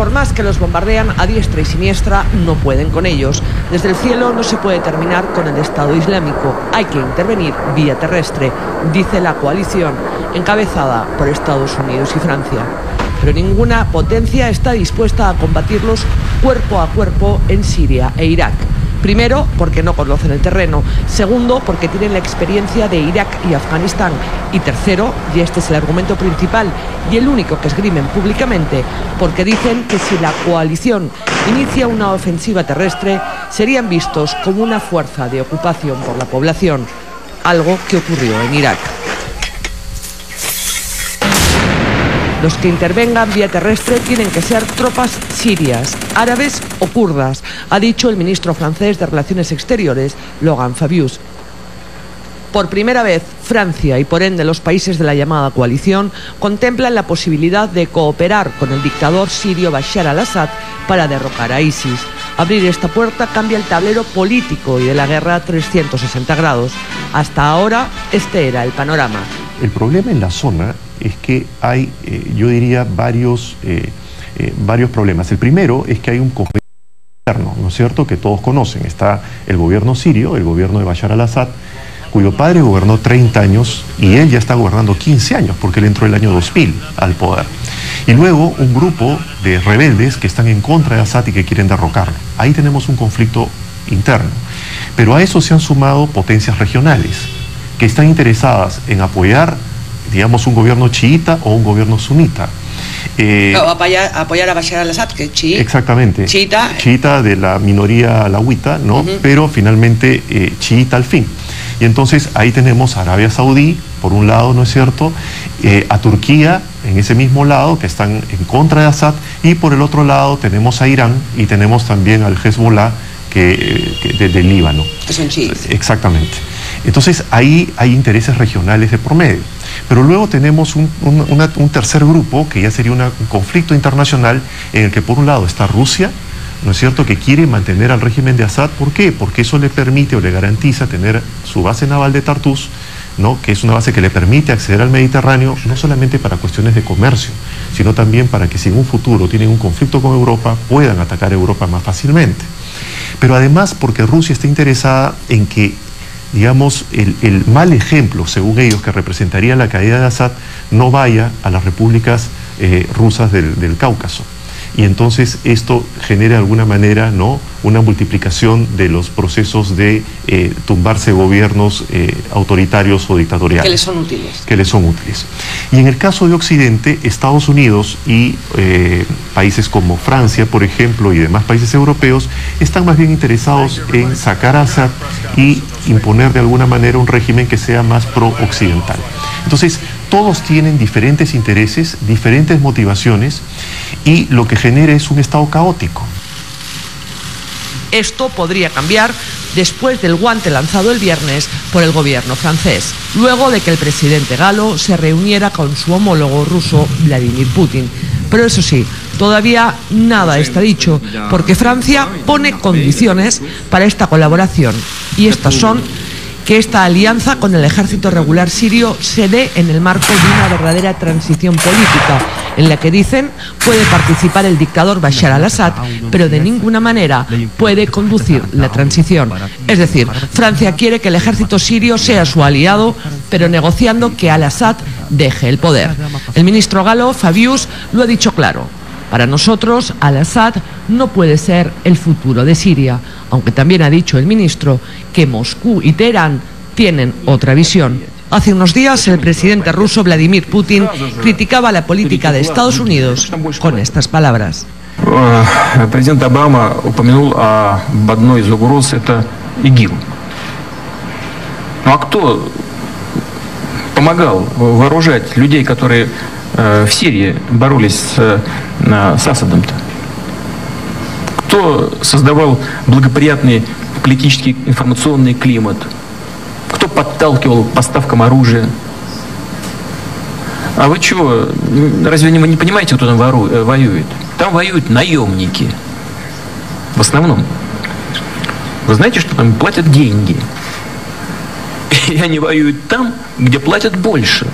por más que los bombardean a diestra y siniestra, no pueden con ellos. Desde el cielo no se puede terminar con el Estado Islámico. Hay que intervenir vía terrestre, dice la coalición, encabezada por Estados Unidos y Francia. Pero ninguna potencia está dispuesta a combatirlos cuerpo a cuerpo en Siria e Irak. Primero, porque no conocen el terreno. Segundo, porque tienen la experiencia de Irak y Afganistán. Y tercero, y este es el argumento principal y el único que esgrimen públicamente, porque dicen que si la coalición inicia una ofensiva terrestre, serían vistos como una fuerza de ocupación por la población, algo que ocurrió en Irak. Los que intervengan vía terrestre tienen que ser tropas sirias, árabes o kurdas, ha dicho el ministro francés de Relaciones Exteriores, Laurent Fabius. Por primera vez, Francia y por ende los países de la llamada coalición contemplan la posibilidad de cooperar con el dictador sirio Bashar al-Assad para derrocar a ISIS. Abrir esta puerta cambia el tablero político y de la guerra a 360 grados. Hasta ahora, este era el panorama. El problema en la zona es que hay, yo diría, varios problemas. El primero es que hay un conflicto interno, ¿no es cierto?, que todos conocen. Está el gobierno sirio, el gobierno de Bashar al-Assad, cuyo padre gobernó 30 años y él ya está gobernando 15 años, porque él entró el año 2000 al poder. Y luego un grupo de rebeldes que están en contra de Assad y que quieren derrocarlo. Ahí tenemos un conflicto interno. Pero a eso se han sumado potencias regionales que están interesadas en apoyar, digamos, un gobierno chiita o un gobierno sunita. Apoyar a Bashar al-Assad, que es chiita. Exactamente. Chiita de la minoría alawita, ¿no? Pero finalmente chiita al fin. Y entonces ahí tenemos a Arabia Saudí, por un lado, ¿no es cierto?, a Turquía, en ese mismo lado, que están en contra de Assad, y por el otro lado tenemos a Irán y tenemos también al Hezbollah del Líbano. Que son chiíes. Exactamente. Entonces ahí hay intereses regionales de por medio. Pero luego tenemos un tercer grupo, que ya sería un conflicto internacional, en el que por un lado está Rusia, ¿no es cierto?, que quiere mantener al régimen de Assad. ¿Por qué? Porque eso le permite o le garantiza tener su base naval de Tartus, ¿no?, que es una base que le permite acceder al Mediterráneo, no solamente para cuestiones de comercio, sino también para que si en un futuro tienen un conflicto con Europa, puedan atacar a Europa más fácilmente. Pero además porque Rusia está interesada en que, digamos, el mal ejemplo, según ellos, que representaría la caída de Assad, no vaya a las repúblicas rusas del Cáucaso. Y entonces esto genera de alguna manera, ¿no?, una multiplicación de los procesos de tumbarse gobiernos autoritarios o dictatoriales. Que les son útiles. Que les son útiles. Y en el caso de Occidente, Estados Unidos y países como Francia, por ejemplo, y demás países europeos, están más bien interesados en sacar a Assad y imponer de alguna manera un régimen que sea más pro-occidental. Entonces, todos tienen diferentes intereses, diferentes motivaciones, y lo que genera es un estado caótico. Esto podría cambiar después del guante lanzado el viernes por el gobierno francés, luego de que el presidente galo se reuniera con su homólogo ruso Vladimir Putin. Pero eso sí, todavía nada está dicho, porque Francia pone condiciones para esta colaboración, y estas son que esta alianza con el ejército regular sirio se dé en el marco de una verdadera transición política, en la que dicen puede participar el dictador Bashar al-Assad, pero de ninguna manera puede conducir la transición. Es decir, Francia quiere que el ejército sirio sea su aliado, pero negociando que al-Assad deje el poder. El ministro galo, Fabius, lo ha dicho claro. Para nosotros, al-Assad no puede ser el futuro de Siria, aunque también ha dicho el ministro que Moscú y Teherán tienen otra visión. Hace unos días, el presidente ruso Vladimir Putin criticaba la política de Estados Unidos con estas palabras. Президент Обама упомянул об одной из угроз, это ИГИЛ. Ну а кто помогал вооружать людей, которые в Сирии боролись с Асадом-то? Кто создавал благоприятный политический информационный климат? Кто подталкивал к поставкам оружия? А вы чего? Разве вы не понимаете, кто там воюет? Там воюют наемники. В основном. Вы знаете, что там платят деньги? И они воюют там, где платят больше.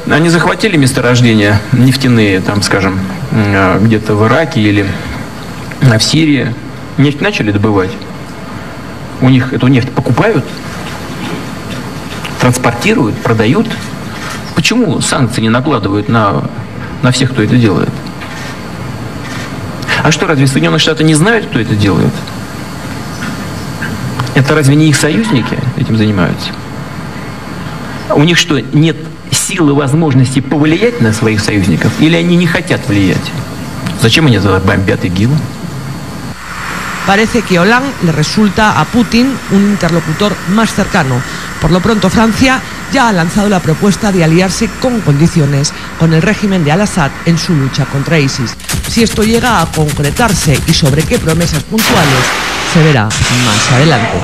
Они захватили месторождения нефтяные, там, скажем, где-то в Ираке или в Сирии. Нефть начали добывать. У них эту нефть покупают, транспортируют, продают. Почему санкции не накладывают на всех, кто это делает? А что, разве Соединенные Штаты не знают, кто это делает? Это разве не их союзники этим занимаются? У них что, нет силы, возможности повлиять на своих союзников? Или они не хотят влиять? Зачем они тогда бомбят ИГИЛ? Parece que Hollande le resulta a Putin un interlocutor más cercano. Por lo pronto, Francia ya ha lanzado la propuesta de aliarse con condiciones con el régimen de Al-Assad en su lucha contra ISIS. Si esto llega a concretarse y sobre qué promesas puntuales, se verá más adelante.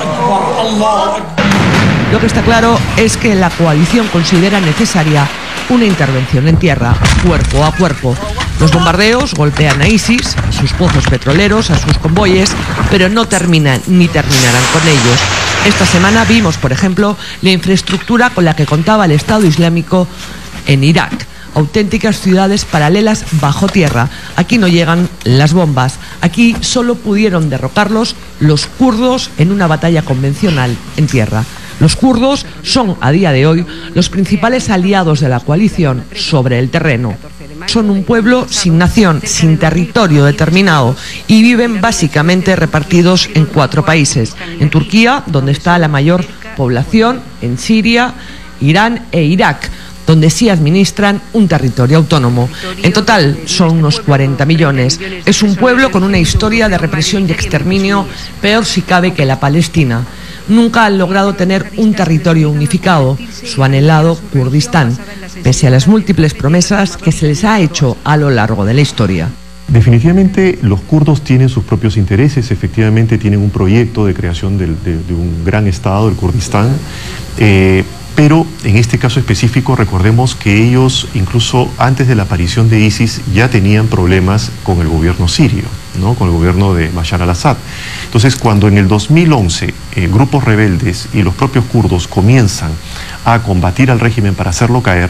Lo que está claro es que la coalición considera necesaria una intervención en tierra, cuerpo a cuerpo. Los bombardeos golpean a ISIS, a sus pozos petroleros, a sus convoyes, pero no terminan ni terminarán con ellos. Esta semana vimos, por ejemplo, la infraestructura con la que contaba el Estado Islámico en Irak. Auténticas ciudades paralelas bajo tierra. Aquí no llegan las bombas. Aquí solo pudieron derrocarlos los kurdos en una batalla convencional en tierra. Los kurdos son, a día de hoy, los principales aliados de la coalición sobre el terreno. Son un pueblo sin nación, sin territorio determinado y viven básicamente repartidos en 4 países. En Turquía, donde está la mayor población, en Siria, Irán e Irak, donde sí administran un territorio autónomo. En total son unos 40 millones. Es un pueblo con una historia de represión y exterminio, peor si cabe que la Palestina. Nunca han logrado tener un territorio unificado, su anhelado Kurdistán, pese a las múltiples promesas que se les ha hecho a lo largo de la historia. Definitivamente los kurdos tienen sus propios intereses, efectivamente tienen un proyecto de creación de un gran estado, el Kurdistán, pero en este caso específico recordemos que ellos, incluso antes de la aparición de ISIS, ya tenían problemas con el gobierno sirio, ¿no? Con el gobierno de Bashar al-Assad. Entonces, cuando en el 2011 grupos rebeldes y los propios kurdos comienzan a combatir al régimen para hacerlo caer,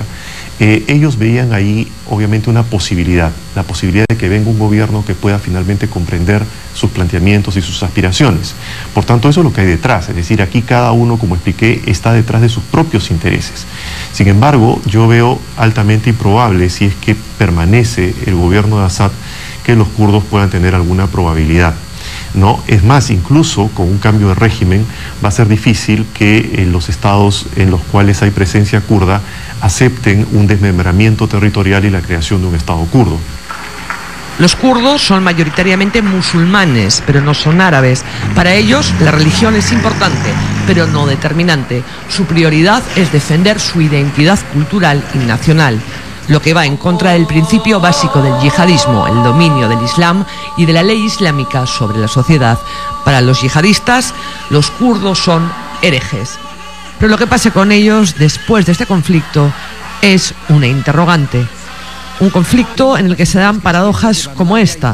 ellos veían ahí obviamente una posibilidad, la posibilidad de que venga un gobierno que pueda finalmente comprender sus planteamientos y sus aspiraciones. Por tanto, eso es lo que hay detrás, es decir, aquí cada uno, como expliqué, está detrás de sus propios intereses. Sin embargo, yo veo altamente improbable, si es que permanece el gobierno de Assad, que los kurdos puedan tener alguna probabilidad, ¿no? Es más, incluso con un cambio de régimen va a ser difícil que los estados en los cuales hay presencia kurda acepten un desmembramiento territorial y la creación de un estado kurdo. Los kurdos son mayoritariamente musulmanes, pero no son árabes. Para ellos la religión es importante, pero no determinante. Su prioridad es defender su identidad cultural y nacional, lo que va en contra del principio básico del yihadismo, el dominio del Islam y de la ley islámica sobre la sociedad. Para los yihadistas, los kurdos son herejes. Pero lo que pase con ellos después de este conflicto es una interrogante. Un conflicto en el que se dan paradojas como esta,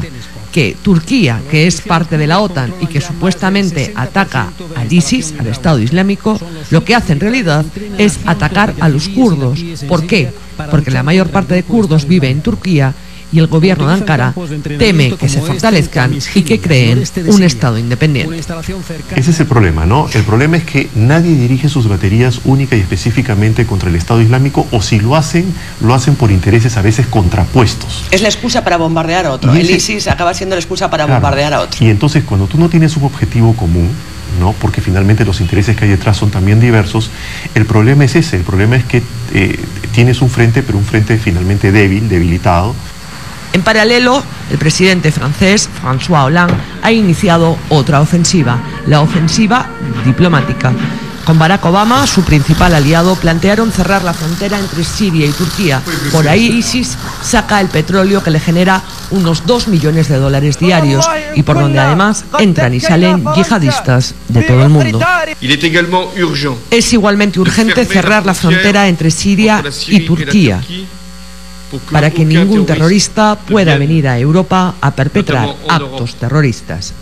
que Turquía, que es parte de la OTAN y que supuestamente ataca al ISIS, al Estado Islámico, lo que hace en realidad es atacar a los kurdos. ¿Por qué? Porque la mayor parte de kurdos vive en Turquía y el gobierno de Ankara teme que se fortalezcan y que creen un Estado independiente. Ese es el problema, ¿no? El problema es que nadie dirige sus baterías única y específicamente contra el Estado Islámico, o si lo hacen por intereses a veces contrapuestos. Es la excusa para bombardear a otro. El ISIS acaba siendo la excusa para bombardear a otro. Y entonces, cuando tú no tienes un objetivo común, ¿no? Porque finalmente los intereses que hay detrás son también diversos, el problema es ese. El problema es que tienes un frente, pero un frente finalmente debilitado. En paralelo, el presidente francés, François Hollande, ha iniciado otra ofensiva, la ofensiva diplomática. Con Barack Obama, su principal aliado, plantearon cerrar la frontera entre Siria y Turquía. Por ahí ISIS saca el petróleo que le genera unos $2 millones diarios y por donde además entran y salen yihadistas de todo el mundo. Es igualmente urgente cerrar la frontera entre Siria y Turquía, para que ningún terrorista pueda venir a Europa a perpetrar actos terroristas.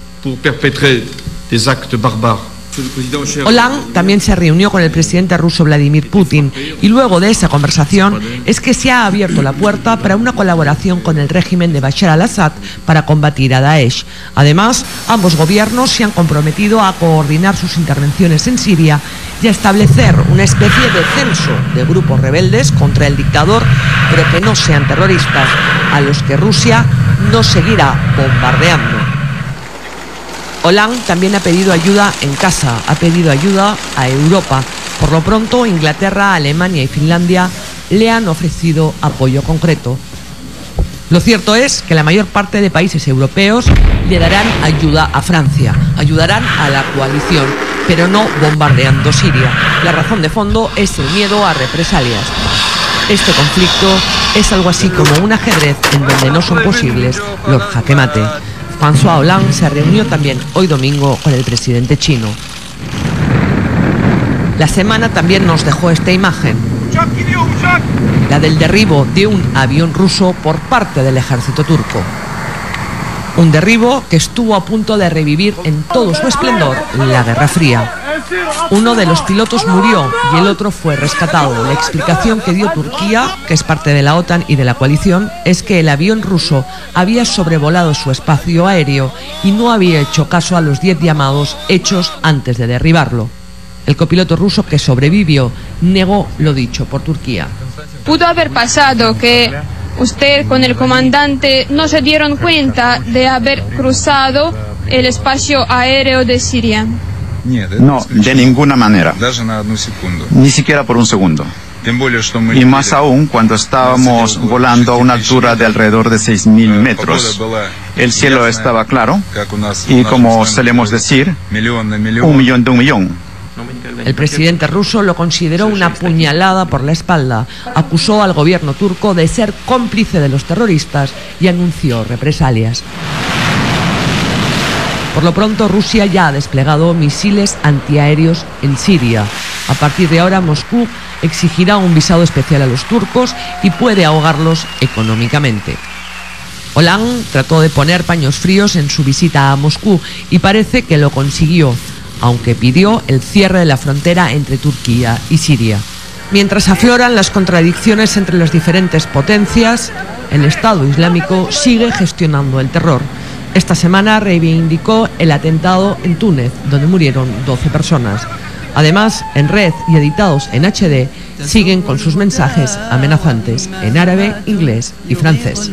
Hollande también se reunió con el presidente ruso Vladimir Putin y luego de esa conversación es que se ha abierto la puerta para una colaboración con el régimen de Bashar al-Assad para combatir a Daesh. Además, ambos gobiernos se han comprometido a coordinar sus intervenciones en Siria y a establecer una especie de censo de grupos rebeldes contra el dictador, pero que no sean terroristas, a los que Rusia no seguirá bombardeando. Hollande también ha pedido ayuda en casa, ha pedido ayuda a Europa. Por lo pronto, Inglaterra, Alemania y Finlandia le han ofrecido apoyo concreto. Lo cierto es que la mayor parte de países europeos le darán ayuda a Francia, ayudarán a la coalición, pero no bombardeando Siria. La razón de fondo es el miedo a represalias. Este conflicto es algo así como un ajedrez en donde no son posibles los jaque mate. François Hollande se reunió también hoy domingo con el presidente chino. La semana también nos dejó esta imagen, la del derribo de un avión ruso por parte del ejército turco. Un derribo que estuvo a punto de revivir en todo su esplendor la Guerra Fría. Uno de los pilotos murió y el otro fue rescatado. La explicación que dio Turquía, que es parte de la OTAN y de la coalición, es que el avión ruso había sobrevolado su espacio aéreo y no había hecho caso a los 10 llamados hechos antes de derribarlo. El copiloto ruso que sobrevivió negó lo dicho por Turquía. Pudo haber pasado que usted con el comandante no se dieron cuenta de haber cruzado el espacio aéreo de Siria. No, de ninguna manera. Ni siquiera por un segundo. Y más aún cuando estábamos volando a una altura de alrededor de 6.000 metros. El cielo estaba claro y, como solemos decir, un millón de un millón. El presidente ruso lo consideró una puñalada por la espalda, acusó al gobierno turco de ser cómplice de los terroristas y anunció represalias. Por lo pronto, Rusia ya ha desplegado misiles antiaéreos en Siria. A partir de ahora, Moscú exigirá un visado especial a los turcos y puede ahogarlos económicamente. Hollande trató de poner paños fríos en su visita a Moscú y parece que lo consiguió, aunque pidió el cierre de la frontera entre Turquía y Siria. Mientras afloran las contradicciones entre las diferentes potencias, el Estado Islámico sigue gestionando el terror. Esta semana reivindicó el atentado en Túnez, donde murieron 12 personas. Además, en red y editados en HD, siguen con sus mensajes amenazantes en árabe, inglés y francés.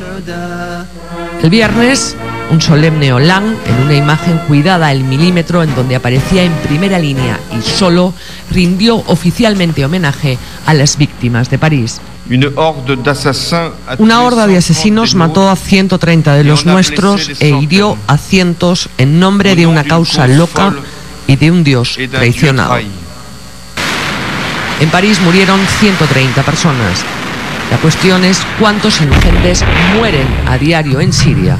El viernes, un solemne Hollande, en una imagen cuidada al milímetro en donde aparecía en primera línea y solo, rindió oficialmente homenaje a las víctimas de París. Una horda de asesinos mató a 130 de los nuestros e hirió a cientos en nombre de una causa loca y de un Dios traicionado. En París murieron 130 personas. La cuestión es cuántos inocentes mueren a diario en Siria.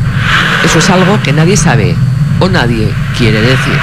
Eso es algo que nadie sabe o nadie quiere decir.